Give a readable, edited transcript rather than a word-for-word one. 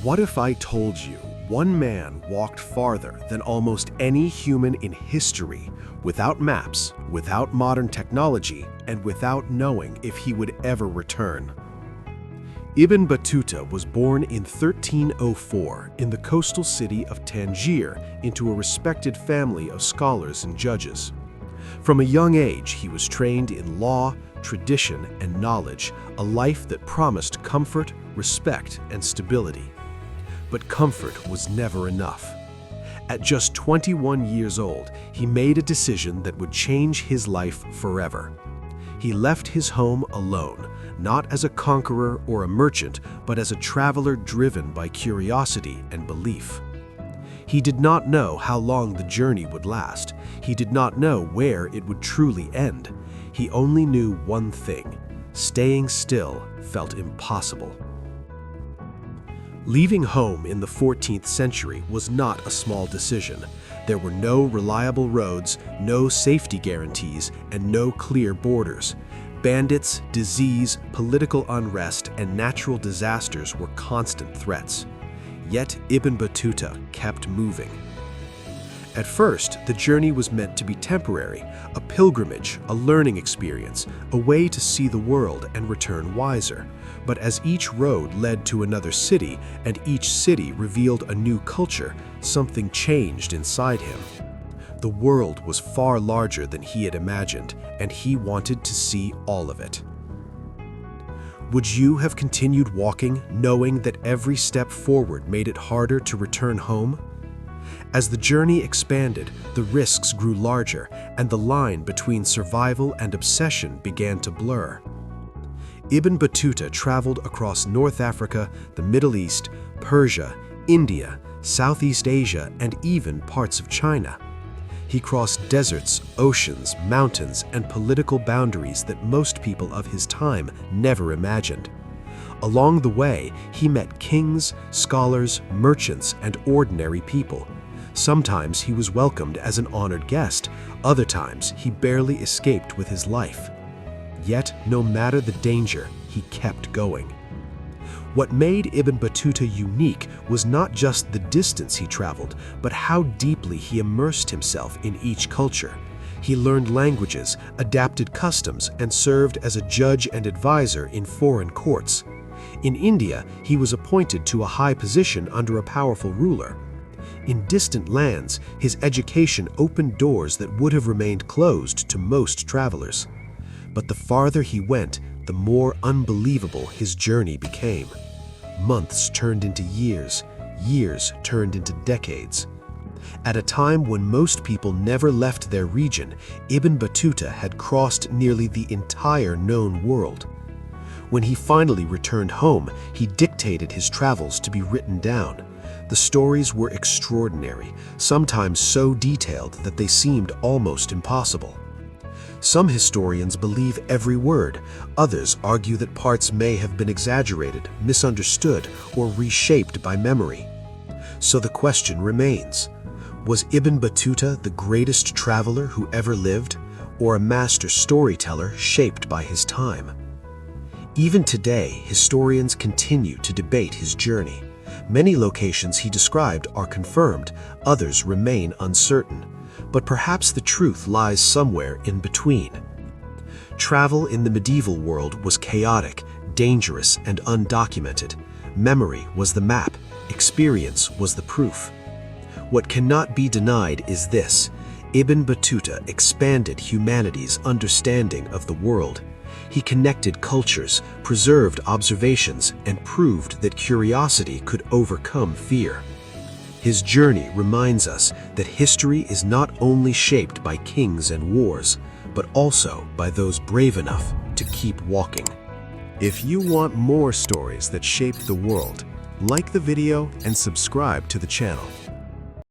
What if I told you one man walked farther than almost any human in history, without maps, without modern technology, and without knowing if he would ever return? Ibn Battuta was born in 1304 in the coastal city of Tangier into a respected family of scholars and judges. From a young age, he was trained in law, tradition, and knowledge, a life that promised comfort, respect, and stability. But comfort was never enough. At just 21 years old, he made a decision that would change his life forever. He left his home alone, not as a conqueror or a merchant, but as a traveler driven by curiosity and belief. He did not know how long the journey would last. He did not know where it would truly end. He only knew one thing: staying still felt impossible. Leaving home in the 14th century was not a small decision. There were no reliable roads, no safety guarantees, and no clear borders. Bandits, disease, political unrest, and natural disasters were constant threats. Yet Ibn Battuta kept moving. At first, the journey was meant to be temporary, a pilgrimage, a learning experience, a way to see the world and return wiser. But as each road led to another city, and each city revealed a new culture, something changed inside him. The world was far larger than he had imagined, and he wanted to see all of it. Would you have continued walking, knowing that every step forward made it harder to return home? As the journey expanded, the risks grew larger, and the line between survival and obsession began to blur. Ibn Battuta traveled across North Africa, the Middle East, Persia, India, Southeast Asia, and even parts of China. He crossed deserts, oceans, mountains, and political boundaries that most people of his time never imagined. Along the way, he met kings, scholars, merchants, and ordinary people. Sometimes he was welcomed as an honored guest, other times he barely escaped with his life. Yet, no matter the danger, he kept going. What made Ibn Battuta unique was not just the distance he traveled, but how deeply he immersed himself in each culture. He learned languages, adapted customs, and served as a judge and advisor in foreign courts. In India, he was appointed to a high position under a powerful ruler. In distant lands, his education opened doors that would have remained closed to most travelers. But the farther he went, the more unbelievable his journey became. Months turned into years, years turned into decades. At a time when most people never left their region, Ibn Battuta had crossed nearly the entire known world. When he finally returned home, he dictated his travels to be written down. The stories were extraordinary, sometimes so detailed that they seemed almost impossible. Some historians believe every word, others argue that parts may have been exaggerated, misunderstood, or reshaped by memory. So the question remains: was Ibn Battuta the greatest traveler who ever lived, or a master storyteller shaped by his time? Even today, historians continue to debate his journey. Many locations he described are confirmed, others remain uncertain. But perhaps the truth lies somewhere in between. Travel in the medieval world was chaotic, dangerous, and undocumented. Memory was the map, experience was the proof. What cannot be denied is this: Ibn Battuta expanded humanity's understanding of the world. He connected cultures, preserved observations, and proved that curiosity could overcome fear. His journey reminds us that history is not only shaped by kings and wars, but also by those brave enough to keep walking. If you want more stories that shaped the world, like the video and subscribe to the channel.